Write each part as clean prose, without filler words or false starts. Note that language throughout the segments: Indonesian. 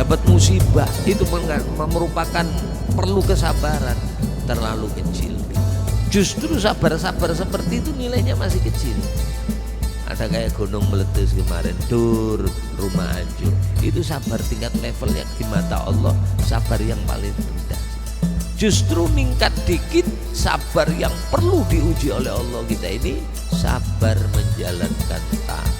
dapat musibah itu merupakan perlu kesabaran, terlalu kecil. Justru sabar-sabar seperti itu nilainya masih kecil. Ada kayak gunung meletus kemarin, dur, rumah hancur. Itu sabar tingkat level yang di mata Allah sabar yang paling rendah. Justru meningkat dikit sabar yang perlu diuji oleh Allah kita ini sabar menjalankan taat.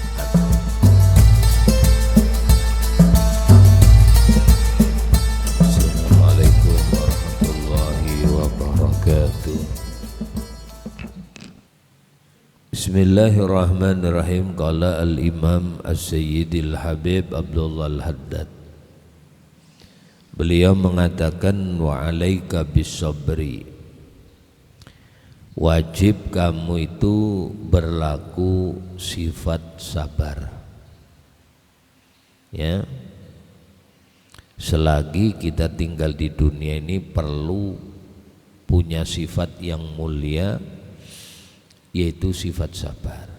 Assalamualaikum warahmatullahi wabarakatuh. Bismillahirrahmanirrahim. Qala al-Imam As-Sayyidil Habib Abdullah Al-Haddad. Beliau mengatakan wa 'alaika bis-sabri. Wajib kamu itu berlaku sifat sabar. Ya. Selagi kita tinggal di dunia ini perlu punya sifat yang mulia, yaitu sifat sabar.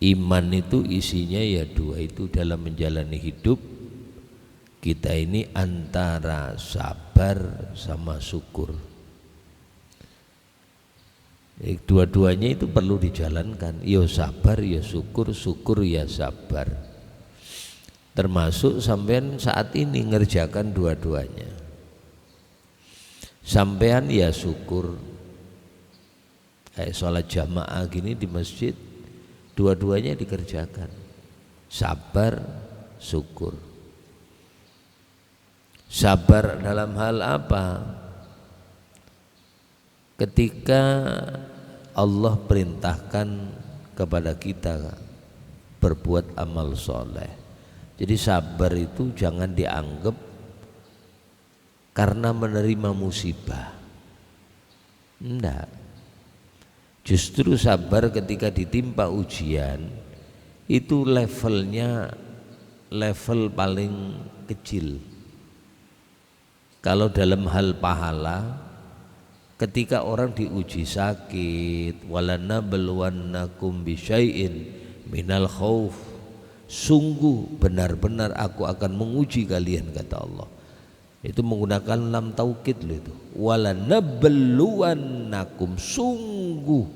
Iman itu isinya ya dua itu dalam menjalani hidup. Kita ini antara sabar sama syukur. Dua-duanya itu perlu dijalankan. Ya sabar ya syukur, syukur ya sabar. Termasuk sampean saat ini ngerjakan dua-duanya. Sampean ya syukur. Kayak sholat jamaah gini di masjid, dua-duanya dikerjakan. Sabar, syukur. Sabar dalam hal apa? Ketika Allah perintahkan kepada kita berbuat amal soleh. Jadi sabar itu jangan dianggap karena menerima musibah. Enggak. Justru sabar ketika ditimpa ujian itu levelnya level paling kecil. Kalau dalam hal pahala, ketika orang diuji sakit, walanabluwannakum bisyai'in minal khauf, sungguh benar-benar aku akan menguji kalian, kata Allah. Itu menggunakan lam taukid loh itu. Walanabluwannakum, sungguh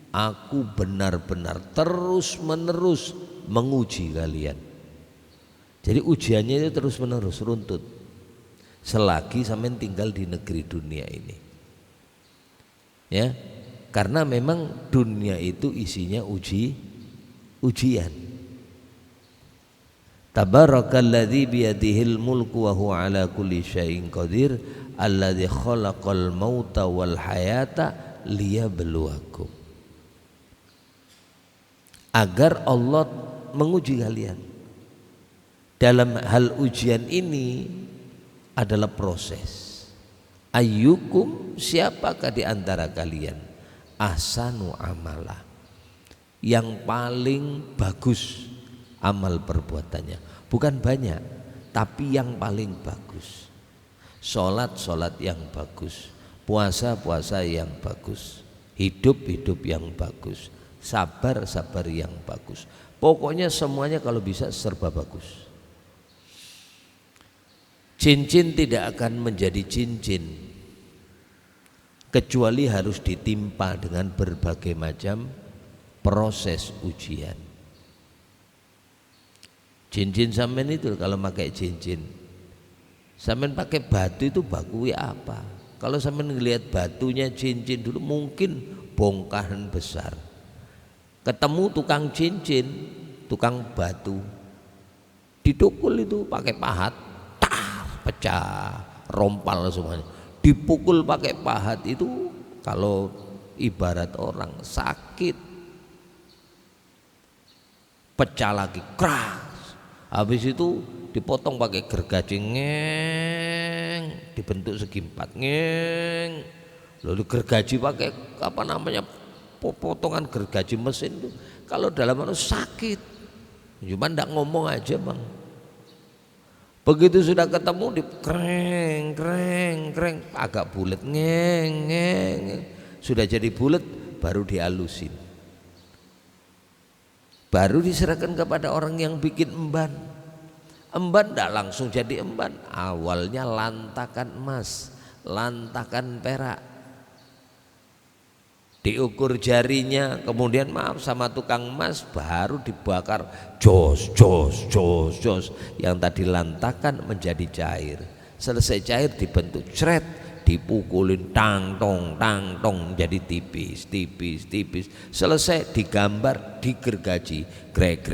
aku benar-benar terus-menerus menguji kalian. Jadi ujiannya itu terus-menerus runtut selagi sampean tinggal di negeri dunia ini. Ya, karena memang dunia itu isinya ujian. Tabarakalladzi biyadihil mulku wa huwa ala kulli syai'in qadir alladzi khalaqal mauta wal hayata liyabluwakum. Agar Allah menguji kalian. Dalam hal ujian ini adalah proses. Ayyukum, siapakah di antara kalian ahsanu amala, yang paling bagus amal perbuatannya. Bukan banyak, tapi yang paling bagus. Sholat yang bagus, puasa yang bagus, hidup yang bagus, sabar yang bagus. Pokoknya semuanya kalau bisa serba bagus. Cincin tidak akan menjadi cincin kecuali harus ditimpa dengan berbagai macam proses ujian. Cincin sampean itu kalau pakai cincin, sampean pakai batu itu bakui apa? Kalau sampean ngelihat batunya cincin dulu mungkin bongkahan besar. Ketemu tukang cincin, tukang batu, didukul itu pakai pahat, pecah, rompal semuanya. Dipukul pakai pahat itu kalau ibarat orang sakit, pecah lagi keras. Habis itu dipotong pakai gergaji, ngeng, dibentuk segi empat, ngeng. Lalu gergaji pakai apa namanya, potongan gergaji mesin itu kalau dalam sakit, cuma ndak ngomong aja bang. Begitu sudah ketemu di kreng agak bulat, ngeng, sudah jadi bulat baru dihalusin, baru diserahkan kepada orang yang bikin emban. Emban tidak langsung jadi emban, awalnya lantakan emas, lantakan perak, diukur jarinya, kemudian maaf sama tukang emas baru dibakar, jos, yang tadi lantakan menjadi cair. Selesai cair dibentuk cret, dipukulin tang tong jadi tipis. Selesai digambar, digergaji, grek.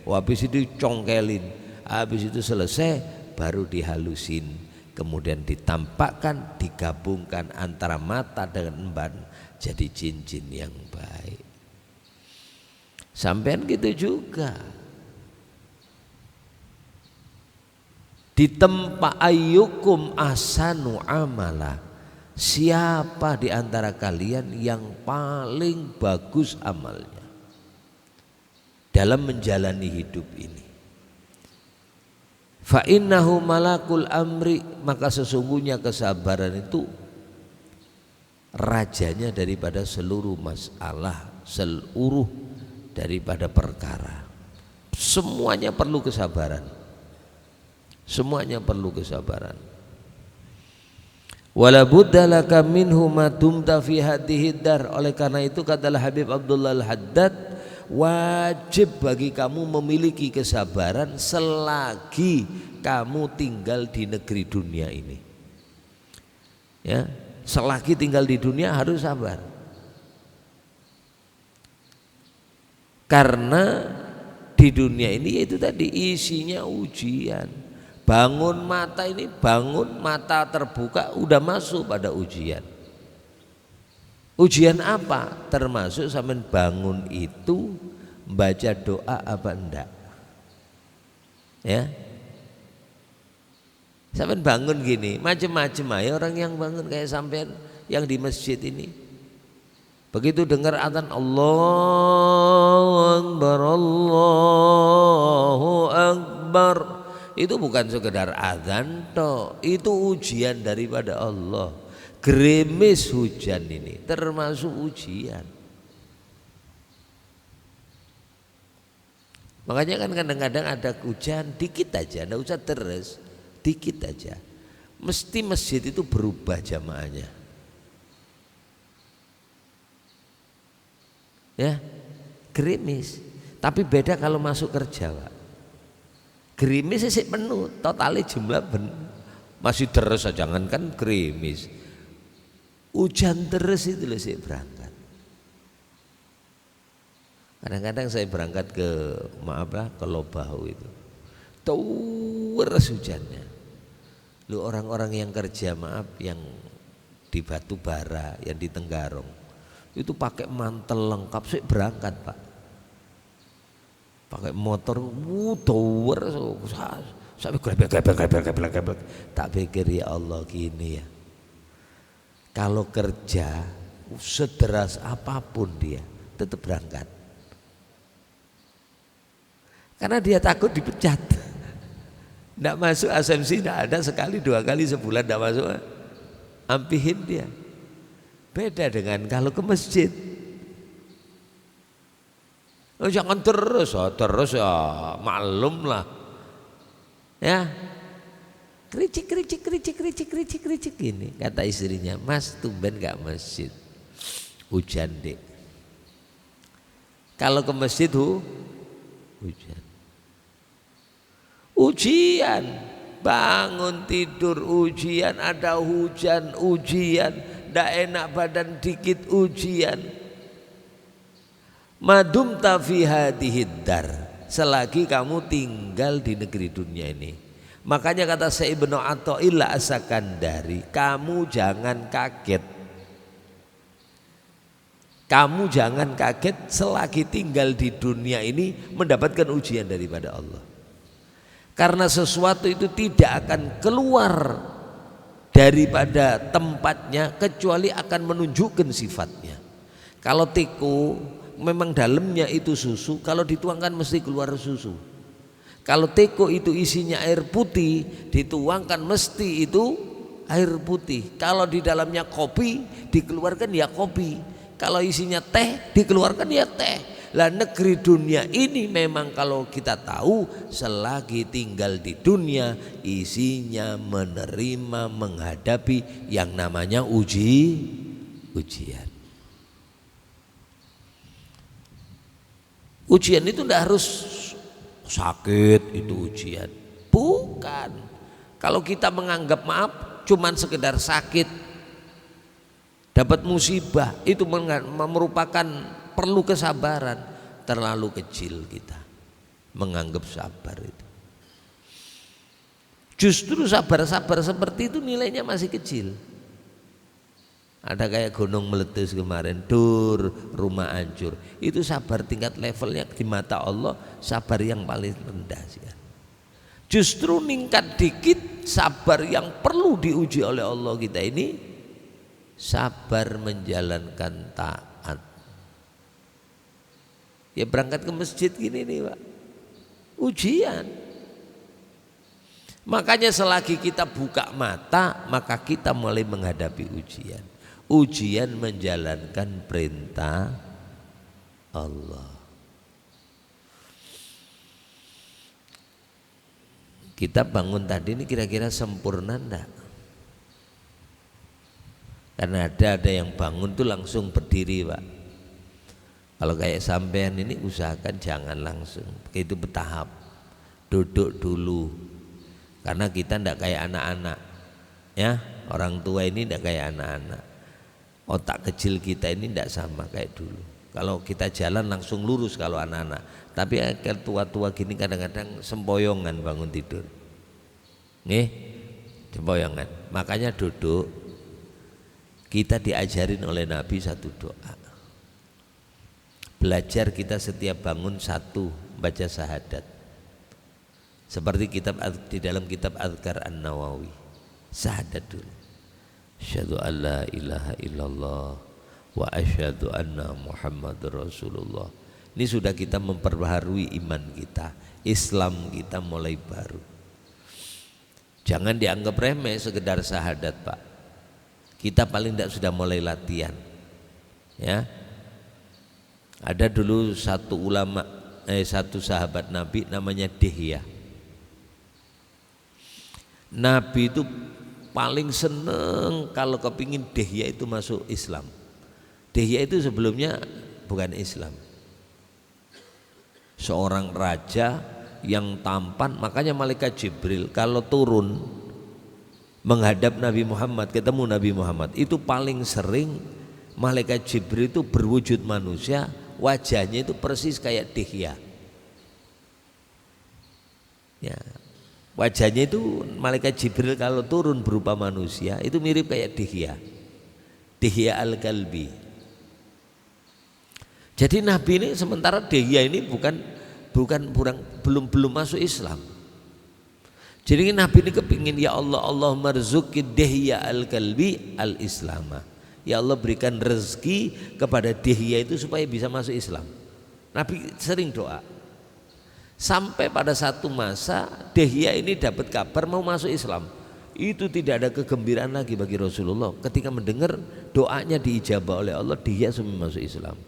Habis itu congkelin, habis itu selesai baru dihalusin, kemudian ditampakkan, digabungkan antara mata dengan emban jadi cincin yang baik. Sampean gitu juga. Di tempat ayyukum ahsanu amala, siapa di antara kalian yang paling bagus amalnya dalam menjalani hidup ini. Fa innahu malakul amri, maka sesungguhnya kesabaran itu rajanya daripada seluruh masalah, seluruh daripada perkara. Semuanya perlu kesabaran. Semuanya perlu kesabaran. Wala budda laka minhu ma dumta fi hadhihi dar. Oleh karena itu katalah Habib Abdullah Al-Haddad, wajib bagi kamu memiliki kesabaran selagi kamu tinggal di negeri dunia ini. Ya, selagi tinggal di dunia harus sabar. Karena di dunia ini itu tadi isinya ujian. Bangun mata ini, bangun mata terbuka udah masuk pada ujian. Ujian apa? Termasuk sampean bangun itu baca doa apa enggak? Ya. Sampean bangun gini, macam-macam aja orang yang bangun kayak sampean yang di masjid ini. Begitu dengar adzan Allahu Akbar, itu bukan sekedar adzan toh, itu ujian daripada Allah. Gerimis hujan ini termasuk ujian. Makanya kan kadang-kadang ada hujan dikit aja, enggak usah terus, dikit aja. Mesti masjid itu berubah jamaahnya. Ya, gerimis. Tapi beda kalau masuk kerja, Pak. Gerimis sih penuh, totalnya jumlah masih terus, jangankan gerimis. Hujan terus itu loh sih berangkat. Kadang-kadang saya berangkat ke ke Lobahu itu, terus hujannya. Lu orang-orang yang kerja yang di Batu Bara, yang di Tenggarong, itu pakai mantel lengkap sih berangkat, Pak. Pakai motor tower sampai gebek. Tak pikir ya Allah gini ya. Kalau kerja sederas apapun dia tetap berangkat. Karena dia takut dipecat. Tidak masuk asumsi, tidak ada sekali 2 kali sebulan tidak masuk. Ampihin dia. Beda dengan kalau ke masjid. Oh, jangan terus ya, maklum lah. Ya. Kericik gini kata istrinya, Mas tumben gak masjid. Hujan dek. Kalau ke masjid hujan. Ujian, bangun tidur ujian, ada hujan ujian, ndak enak badan dikit ujian. Madum fi hadhihi dar, selagi kamu tinggal di negeri dunia ini. Makanya kata Syekh Ibnu Athaillah As-Sakandari, kamu jangan kaget. Kamu jangan kaget selagi tinggal di dunia ini mendapatkan ujian daripada Allah. Karena sesuatu itu tidak akan keluar daripada tempatnya kecuali akan menunjukkan sifatnya. Kalau tiku memang dalamnya itu susu, kalau dituangkan mesti keluar susu. Kalau teko itu isinya air putih, dituangkan mesti itu air putih. Kalau di dalamnya kopi, dikeluarkan ya kopi. Kalau isinya teh, dikeluarkan ya teh. Lah negeri dunia ini memang kalau kita tahu selagi tinggal di dunia isinya menerima menghadapi yang namanya ujian. Ujian itu tidak harus sakit itu ujian. Bukan. Kalau kita menganggap maaf cuman sekedar sakit, dapat musibah, itu merupakan perlu kesabaran. Terlalu kecil kita menganggap sabar itu. Justru sabar-sabar seperti itu nilainya masih kecil. Ada kayak gunung meletus kemarin, dur rumah hancur. Itu sabar tingkat levelnya di mata Allah sabar yang paling rendah sih. Justru ningkat dikit sabar yang perlu diuji oleh Allah kita ini sabar menjalankan taat. Ya berangkat ke masjid gini nih Pak, ujian. Makanya selagi kita buka mata maka kita mulai menghadapi ujian. Ujian menjalankan perintah Allah. Kita bangun tadi ini kira-kira sempurna enggak? Karena ada yang bangun tuh langsung berdiri Pak. Kalau kayak sampean ini usahakan jangan langsung, itu bertahap. Duduk dulu. Karena kita enggak kayak anak-anak. Ya, orang tua ini enggak kayak anak-anak. Otak kecil kita ini tidak sama kayak dulu. Kalau kita jalan langsung lurus kalau anak-anak. Tapi kalau tua-tua gini kadang-kadang sempoyongan bangun tidur. Nih, sempoyongan. Makanya duduk. Kita diajarin oleh Nabi satu doa. Belajar kita setiap bangun satu baca syahadat. Seperti di dalam kitab Adhkar An-Nawawi. Syahadat dulu. Asyhadu an la ilaha illallah wa asyhadu anna Muhammadur Rasulullah. Ini sudah kita memperbaharui iman kita, Islam kita mulai baru. Jangan dianggap remeh sekedar syahadat Pak. Kita paling tidak sudah mulai latihan. Ya. Ada dulu satu sahabat Nabi namanya Dihya. Nabi itu paling seneng kalau kepingin Dihya itu masuk Islam. Dihya itu sebelumnya bukan Islam. Seorang raja yang tampan, makanya malaikat Jibril kalau turun menghadap Nabi Muhammad, ketemu Nabi Muhammad, itu paling sering malaikat Jibril itu berwujud manusia, wajahnya itu persis kayak Dihya. Ya. Wajahnya itu malaikat Jibril kalau turun berupa manusia itu mirip kayak Dihya al-Kalbi. Jadi Nabi ini sementara Dihya ini belum masuk Islam. Jadi Nabi ini kepingin ya Allah Allahumma rzuqi Dihya al-Kalbi al-Islama. Ya Allah berikan rezeki kepada Dihya itu supaya bisa masuk Islam. Nabi sering doa. Sampai pada satu masa Dihya ini dapat kabar mau masuk Islam. Itu tidak ada kegembiraan lagi bagi Rasulullah. Ketika mendengar doanya diijabah oleh Allah, Dihya semua masuk Islam.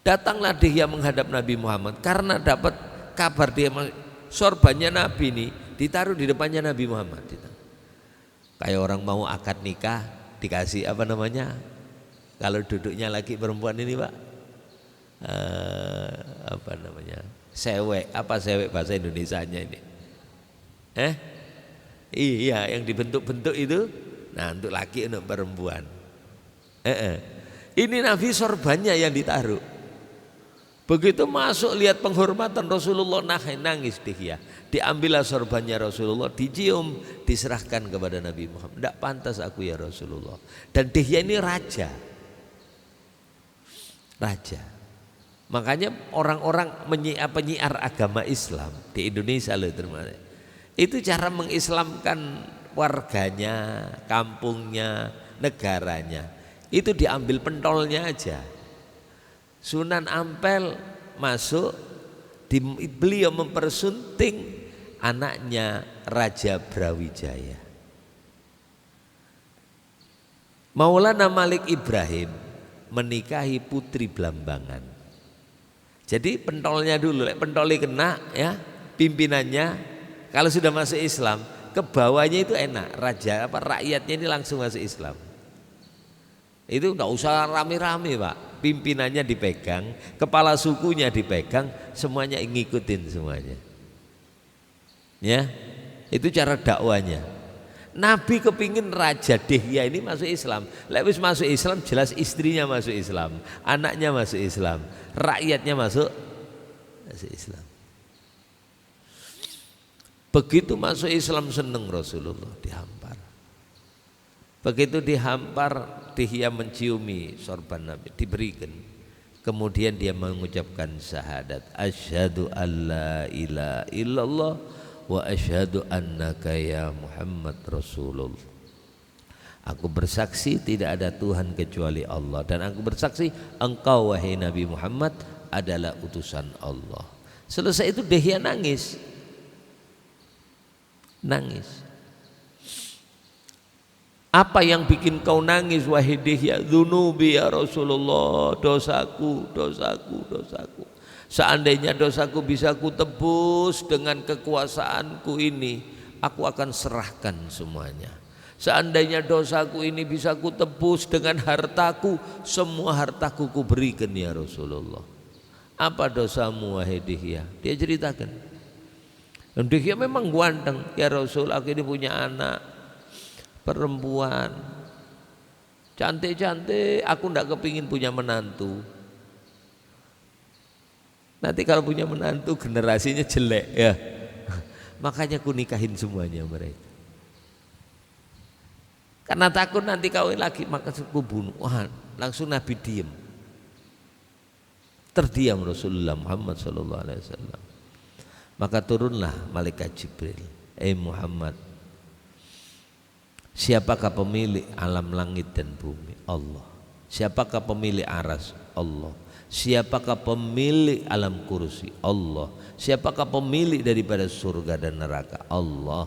Datanglah Dihya menghadap Nabi Muhammad karena dapat kabar dia sorbannya Nabi ini ditaruh di depannya Nabi Muhammad. Kayak orang mau akad nikah dikasih apa namanya? Kalau duduknya laki perempuan ini Pak, apa namanya? Sewek, apa sewek bahasa Indonesianya ini? Iya, yang dibentuk-bentuk itu. Nah, untuk laki untuk perempuan. Ini Nabi sorbannya yang ditaruh. Begitu masuk lihat penghormatan Rasulullah, nangis Dihya. Diambillah sorbannya Rasulullah, dicium, diserahkan kepada Nabi Muhammad. Tidak pantas aku ya Rasulullah. Dan Dihya ini raja. Makanya orang-orang penyiar agama Islam di Indonesia loh termasuk. Itu cara mengislamkan warganya, kampungnya, negaranya. Itu diambil pentolnya aja. Sunan Ampel masuk, beliau mempersunting anaknya Raja Brawijaya. Maulana Malik Ibrahim menikahi putri Blambangan. Jadi pentolnya dulu, pentolnya kena ya, pimpinannya kalau sudah masuk Islam, ke bawahnya itu enak, raja rakyatnya ini langsung masuk Islam. Itu enggak usah rame-rame Pak, pimpinannya dipegang, kepala sukunya dipegang, semuanya ngikutin semuanya. Ya, itu cara dakwanya. Nabi kepingin Raja Dihya ini masuk Islam. Lewis masuk Islam jelas istrinya masuk Islam, anaknya masuk Islam, rakyatnya masuk Islam. Begitu masuk Islam seneng Rasulullah, dihampar. Begitu dihampar, Dihya menciumi sorban Nabi, diberikan. Kemudian dia mengucapkan syahadat, asyhadu alla ilaha illallah wa asyhadu annaka ya Muhammad Rasulullah. Aku bersaksi tidak ada Tuhan kecuali Allah, dan aku bersaksi engkau wahai Nabi Muhammad adalah utusan Allah. Selesai itu Dihya nangis. Apa yang bikin kau nangis wahai Dihya? Dzunubi ya Rasulullah, dosaku. Seandainya dosaku bisa ku tebus dengan kekuasaanku ini, aku akan serahkan semuanya. Seandainya dosaku ini bisa ku tebus dengan hartaku, semua hartaku ku berikan ya Rasulullah. Apa dosamu wahai Dihya? Dia ceritakan. Dan Dihya memang ganteng, ya Rasul, aku ini punya anak perempuan cantik-cantik, aku ndak kepingin punya menantu. Nanti kalau punya menantu generasinya jelek ya, makanya aku nikahin semuanya mereka. Karena takut nanti kawin lagi maka aku bunuh. Wah, langsung Nabi diam. Terdiam Rasulullah Muhammad SAW. Maka turunlah malaikat Jibril. Muhammad, siapakah pemilik alam langit dan bumi? Allah. Siapakah pemilik aras? Allah. Siapakah pemilik alam kursi? Allah. Siapakah pemilik daripada surga dan neraka? Allah.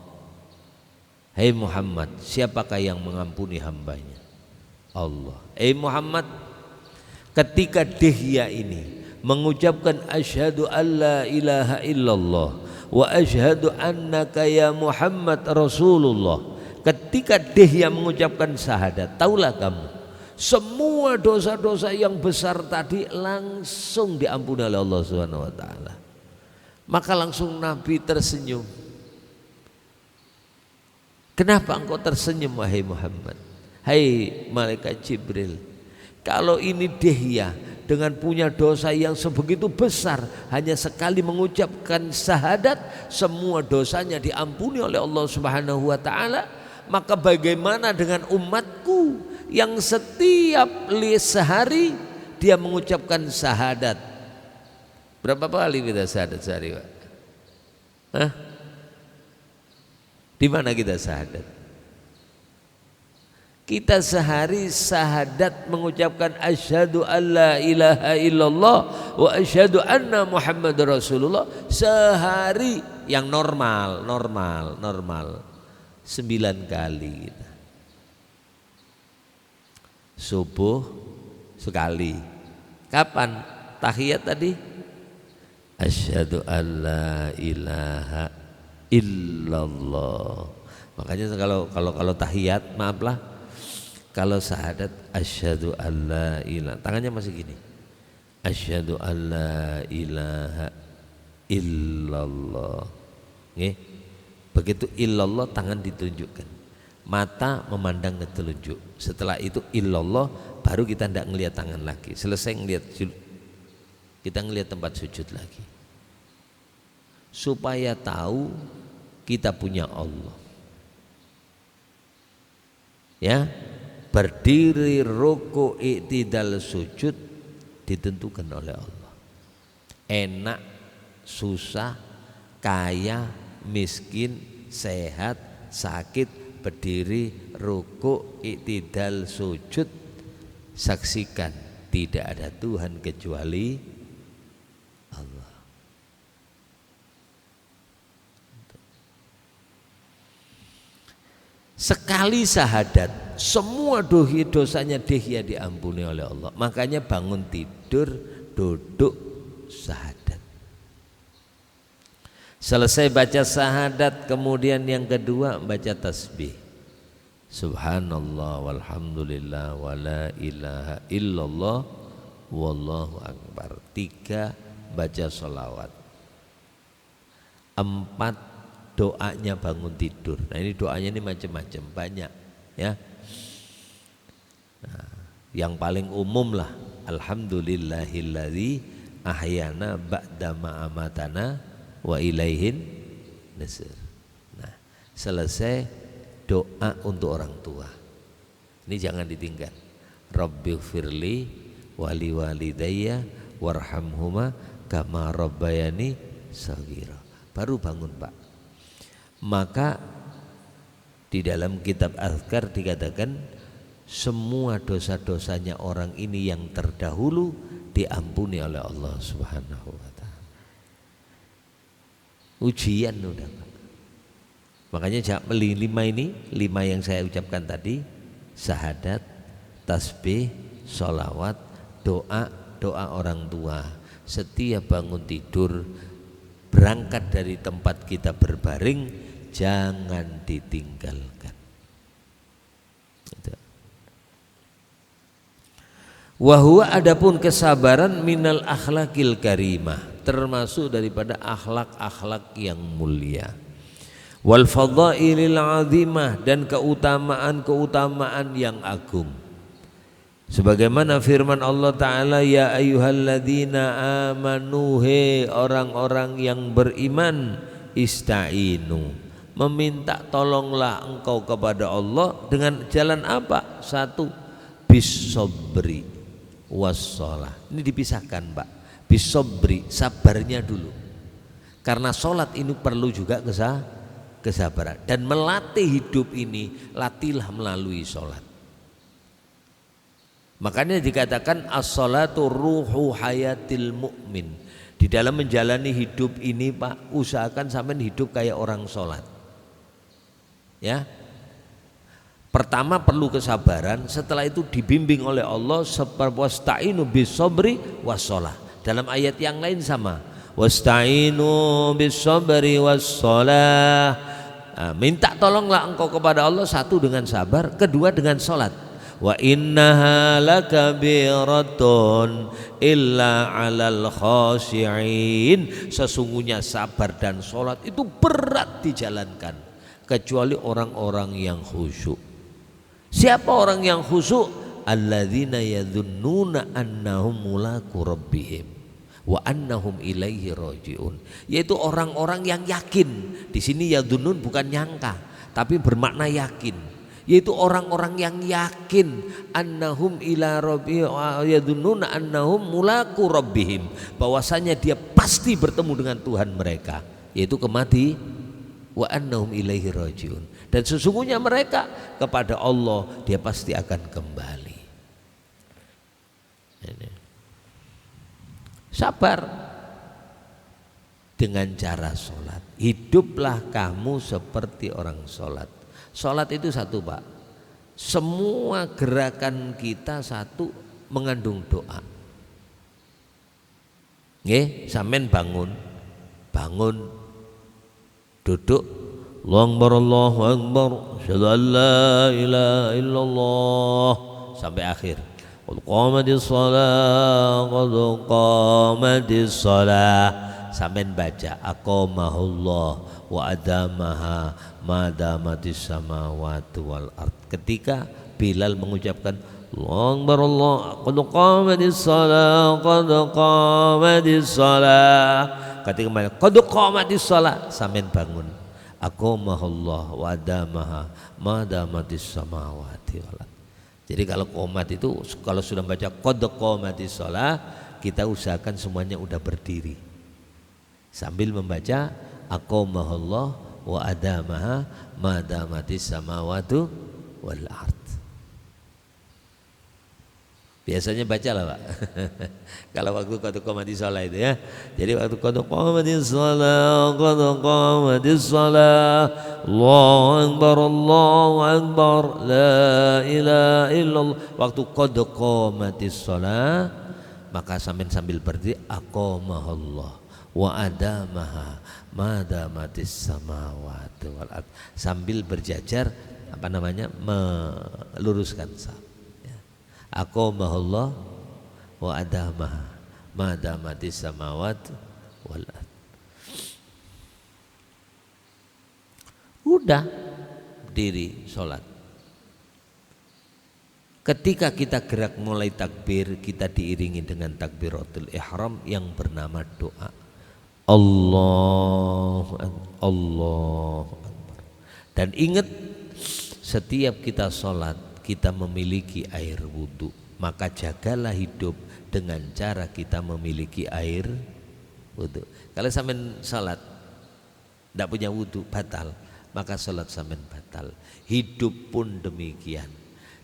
Hai Muhammad, siapakah yang mengampuni hambanya? Allah. Muhammad, ketika Dihya ini mengucapkan asyhadu alla ilaha illallah wa asyhadu annaka ya Muhammad Rasulullah, ketika Dihya mengucapkan syahadat, taulah kamu, semua dosa-dosa yang besar tadi langsung diampuni oleh Allah Subhanahu wa taala. Maka langsung Nabi tersenyum. Kenapa engkau tersenyum wahai Muhammad? Hai malaikat Jibril, kalau ini Dihya dengan punya dosa yang sebegitu besar, hanya sekali mengucapkan syahadat semua dosanya diampuni oleh Allah Subhanahu wa taala, maka bagaimana dengan umatku yang setiap sehari dia mengucapkan syahadat? Berapa kali kita syahadat sehari, Pak? Hah? Di mana kita syahadat? Kita sehari syahadat mengucapkan asyhadu alla ilaha illallah wa asyhadu anna Muhammad Rasulullah sehari yang normal 9 kali kita. Subuh sekali. Kapan? Tahiyat tadi. Asyhadu alla ilaha illallah. Makanya kalau tahiyat, maaflah, kalau syahadat asyhadu alla ilaha, tangannya masih gini. Asyhadu alla ilaha illallah. Nggih. Begitu illallah tangan ditunjukkan. Mata memandang ke telunjuk. Setelah itu illallah baru kita tidak ngelihat tangan lagi. Selesai ngelihat kita ngelihat tempat sujud lagi. Supaya tahu kita punya Allah. Ya, berdiri, ruku, i'tidal, sujud ditentukan oleh Allah. Enak, susah, kaya, miskin, sehat, sakit, berdiri, ruku, i'tidal, sujud, saksikan tidak ada Tuhan kecuali Allah. Sekali syahadat, semua dosanya Dihya diampuni oleh Allah. Makanya bangun tidur, duduk, syahadat. Selesai baca syahadat, kemudian yang kedua baca tasbih. Subhanallah walhamdulillah wala ilaha illallah wallahu akbar. 3 baca sholawat. 4 doanya bangun tidur. Nah ini doanya ini macam-macam, banyak ya. Nah, yang paling umum lah alhamdulillahilladzi ahyana ba'da ma amatana wa ilaihin nusur. Nah, selesai doa untuk orang tua. Ini jangan ditinggal. Rabbighfirli wali walidayya warhamhuma kama rabbayani shaghira. Baru bangun, Pak. Maka di dalam kitab Azkar dikatakan semua dosa-dosanya orang ini yang terdahulu diampuni oleh Allah Subhanahu wa taala. Ujian udah, Pak. Makanya 5 ini, 5 yang saya ucapkan tadi, syahadat, tasbih, sholawat, doa orang tua. Setiap bangun tidur, berangkat dari tempat kita berbaring, jangan ditinggalkan. Wahwa adapun kesabaran minal akhlakil karimah, termasuk daripada akhlak-akhlak yang mulia. Wal fadhailil azimah, dan keutamaan-keutamaan yang agung. Sebagaimana firman Allah Ta'ala, ya ayyuhalladzina amanu, he orang-orang yang beriman, ista'inu, meminta tolonglah engkau kepada Allah dengan jalan apa? 1, bisobri wassalah. Ini dipisahkan, Pak. Bisobri, sabarnya dulu. Karena sholat ini perlu juga kesabaran. Dan melatih hidup ini, latihlah melalui sholat. Makanya dikatakan as-sholatu ruhu hayatil mu'min. Di dalam menjalani hidup ini, Pak, usahakan sampai hidup kayak orang sholat. Ya. Pertama perlu kesabaran, setelah itu dibimbing oleh Allah, wasta'inu bisobri wassalah. Dalam ayat yang lain sama, wasta'inu bisobri wassalah. Nah, minta tolonglah engkau kepada Allah, 1 dengan sabar, 2 dengan sholat. Wa innaha lakabiratun illa 'alal khashi'in. Sesungguhnya sabar dan sholat itu berat dijalankan kecuali orang-orang yang khusyuk. Siapa orang yang khusyuk? Alladzina yadhunnuna annahum mulaqu rabbihim wa annahum ilaihi raji'un. Yaitu orang-orang yang yakin. Di sini yadhunnun bukan nyangka, tapi bermakna yakin. Yaitu orang-orang yang yakin annahum ila rabbihim, yadhunnuna annahum mulaqu rabbihim, bahwasanya dia pasti bertemu dengan Tuhan mereka, yaitu kematian. Wa annahum ilaihi raji'un, dan sesungguhnya mereka kepada Allah dia pasti akan kembali. Ini. Sabar dengan cara sholat. Hiduplah kamu seperti orang sholat. Sholat itu 1, Pak. Semua gerakan kita 1 mengandung doa. Nggih, sampean bangun, duduk, Allahu Akbar, asyhadu an la ilaha illallah, sampai akhir. Qad qamatis shalah, qad qamatis shalah, sampai baca aqamahullah wa adamaha madamatis samawati wal ard. Ketika Bilal mengucapkan Allahu Akbar, Allah, qad qamatis shalah, qad qamatis shalah, ketika qad qamatis shalah, sampean bangun, aqamahullah wa adamaha madamatis samawati wal ard. Jadi kalau qomat itu, kalau sudah baca qad qamatis shalah, kita usahakan semuanya udah berdiri sambil membaca aqamahullah wa adamaha madamatis samawati wal ard. Biasanya baca lah, Pak. Kalau waktu qad qamatis shalah itu ya. Jadi waktu qad qamatis shalah, qad qamatis shalah, Allahu akbar, la ilaha illallah. Waktu qad qamatis shalah, maka sambil berdiri aqamahallah wa adamaha madamatis samawati wal ard, sambil berjajar meluruskan saf. Ya. Aqamahallah wa adamaha madamatis samawati wal ard. Udah berdiri sholat. Ketika kita gerak mulai takbir, kita diiringi dengan takbiratul ihram yang bernama doa. Allahu Akbar, Allahu Akbar. Dan ingat, setiap kita sholat kita memiliki air wudhu, maka jagalah hidup dengan cara kita memiliki air wudhu. Kalau sampean sholat tidak punya wudhu, batal, maka sholat sampean batal. Hidup pun demikian.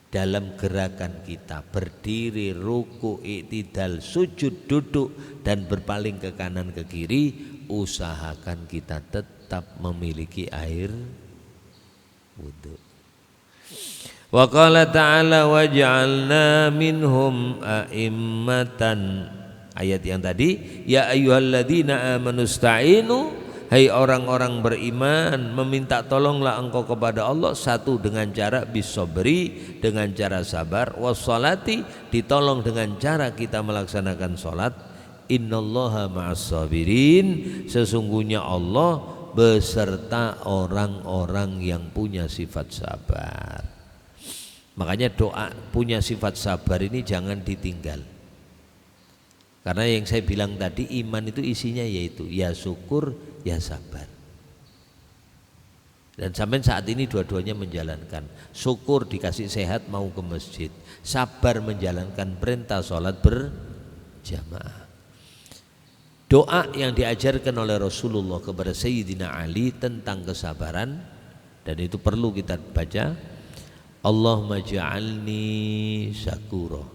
Dalam gerakan kita berdiri, ruku, i'tidal, sujud, duduk dan berpaling ke kanan ke kiri, usahakan kita tetap memiliki air wudhu. Wa qala ta'ala waj'alna minhum a'immatan. Ayat yang tadi, ya ayyuhalladzina amanu sta'inu, hai orang-orang beriman, meminta tolonglah engkau kepada Allah, satu dengan cara bisobri, dengan cara sabar, wassalati, ditolong dengan cara kita melaksanakan sholat. Innallaha ma'as sabirin, sesungguhnya Allah beserta orang-orang yang punya sifat sabar. Makanya doa punya sifat sabar ini jangan ditinggal. Karena yang saya bilang tadi, iman itu isinya yaitu ya syukur, ya sabar. Dan sampai saat ini dua-duanya menjalankan. Syukur dikasih sehat mau ke masjid, sabar menjalankan perintah sholat berjamaah. Doa yang diajarkan oleh Rasulullah kepada Sayyidina Ali tentang kesabaran, dan itu perlu kita baca. Allahumma ja'alni syakura,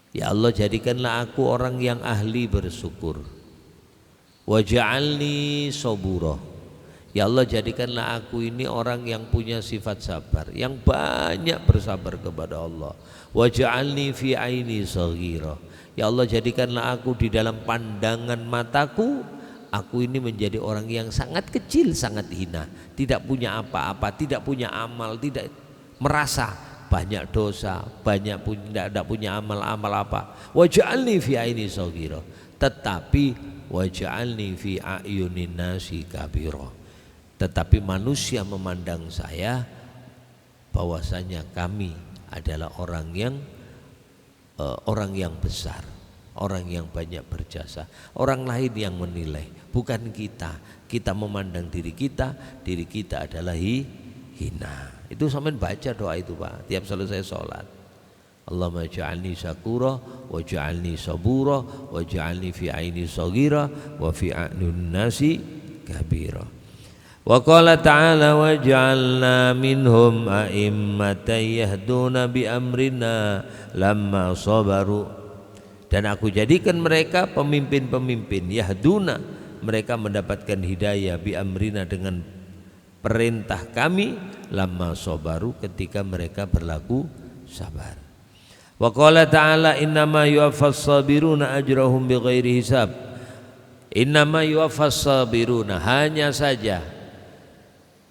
ya Allah jadikanlah aku orang yang ahli bersyukur. Waj'alni sabura, ya Allah jadikanlah aku ini orang yang punya sifat sabar, yang banyak bersabar kepada Allah. Waj'alni fi aini saghira, ya Allah jadikanlah aku di dalam pandangan mataku, aku ini menjadi orang yang sangat kecil, sangat hina, tidak punya apa-apa, tidak punya amal, tidak merasa banyak dosa, banyak tidak punya amal-amal apa. Waj'alni fi aini saghira, tetapi waj'alni fi a'yunin nasi kabira, tetapi manusia memandang saya bahwasanya kami adalah orang yang besar, orang yang banyak berjasa. Orang lain yang menilai, bukan kita. Kita memandang diri kita adalah hina. Itu sampean baca doa itu Pak, tiap selesai sholat. Allahumma ja'alni syakura waj'alni sabura waj'alni fi aini saghira wa fi a'yunin nasi kabira. Wa qala ta'ala waj'alna minhum a'immatan yahduna bi amrina lamma sabaru, dan aku jadikan mereka pemimpin-pemimpin, yahduna, mereka mendapatkan hidayah, bi amrina, dengan perintah kami, lamma sabaru, ketika mereka berlaku sabar. Wa qala ta'ala innama yuwaffas sabiruna ajrahum bighairi hisab. Innama yuwaffas sabiruna, hanya saja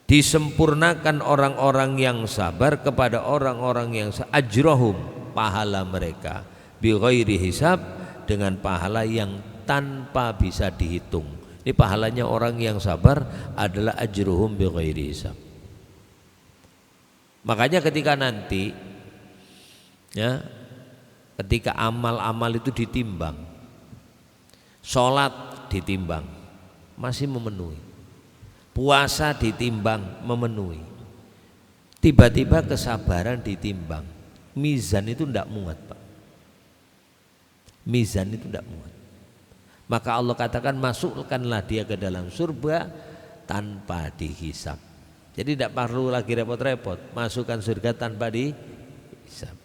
disempurnakan orang-orang yang sabar kepada orang-orang yang ajrahum, pahala mereka, bighairi hisab, dengan pahala yang tanpa bisa dihitung. Ini pahalanya orang yang sabar adalah ajruhum bighairi hisab. Makanya ketika nanti ya, ketika amal-amal itu ditimbang, sholat ditimbang masih memenuhi, puasa ditimbang memenuhi, tiba-tiba kesabaran ditimbang, mizan itu tidak muat Pak, mizan itu tidak muat. Maka Allah katakan masukkanlah dia ke dalam surga tanpa dihisab. Jadi tidak perlu lagi repot-repot, masukkan surga tanpa dihisab.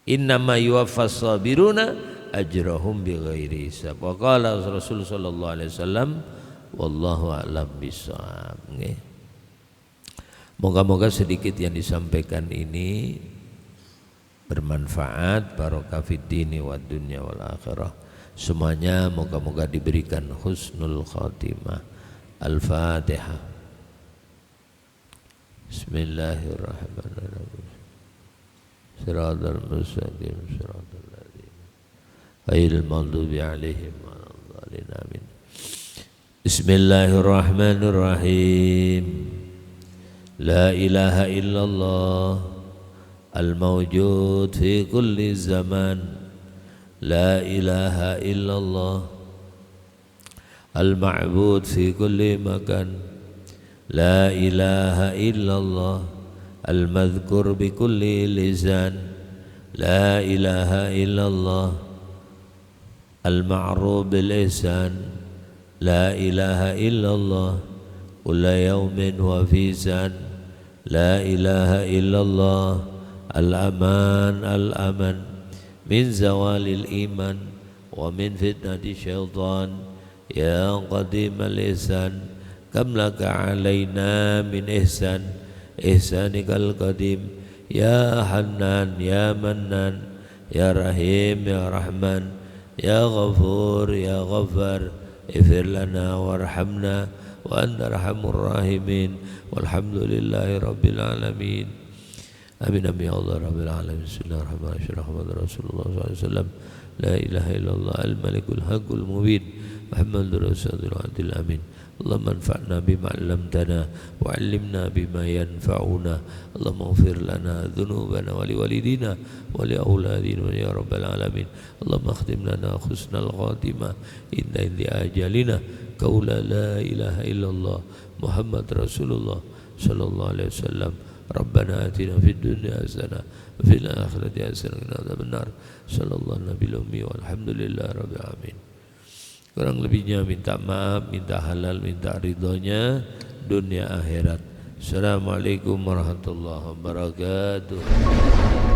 Innama yuwaffas sabiruna ajrahum bighairi hisab. Wa qala Rasul sallallahu alaihi wasallam wallahu a'lam bishawab. Moga-moga sedikit yang disampaikan ini bermanfaat, barokah fid dini wad dunya wal akhirah. Semuanya moga-moga diberikan husnul khatimah. Al-Fatihah. Bismillahirrahmanirrahim. Shiratal mustaqim, shiratal ladzina ghairil maghdubi 'alaihim waladdallin. Amin. Bismillahirrahmanirrahim. La ilaha illallah al-mawjud fi kulli zaman. La ilaha illallah al-ma'bud fi kulli makan. La ilaha illallah al-madhkur bi kulli lisan. La ilaha illallah al-ma'ruf bil ihsan. La ilaha illallah kulla yawmin wa fi san. La ilaha illallah al-aman al-aman min zawalil iman wa min fitnati syaitan. Ya qadim al-ihsan kam laka alaina min ihsan ihsanikal qadim. Ya hannan ya mannan ya rahim ya rahman ya ghafur ya ghaffar ighfir lana warhamna wa anta arhamur rahimin walhamdulillahi rabbil alamin. Amin amin ya Allah rabbil alamin. Bismillahirrahmanirrahim. Rasulullah SAW. La ilaha illallah al-malikul haqqul mubin Muhammadur rasulul adil amin. Allahumma anfa'na bima 'allamtana wa 'allimna bima yanfa'una. Allahumma ighfir lana dhunubana wa liwalidina wa li auladina ya rabbal alamin. Allahumma akhtim lana husnal khatimah inda indi ajalina qaula la ilaha illallah Muhammad rasulullah sallallahu alaihi wasallam. Rabbana atina fid dunya hasanah wa fil akhirati hasanah wa qina adzabannar. Sallallahu nabiyil ummi walhamdulillahi rabbil alamin. Kurang lebihnya minta maaf, minta halal, minta ridhonya dunia akhirat. Assalamualaikum warahmatullahi wabarakatuh.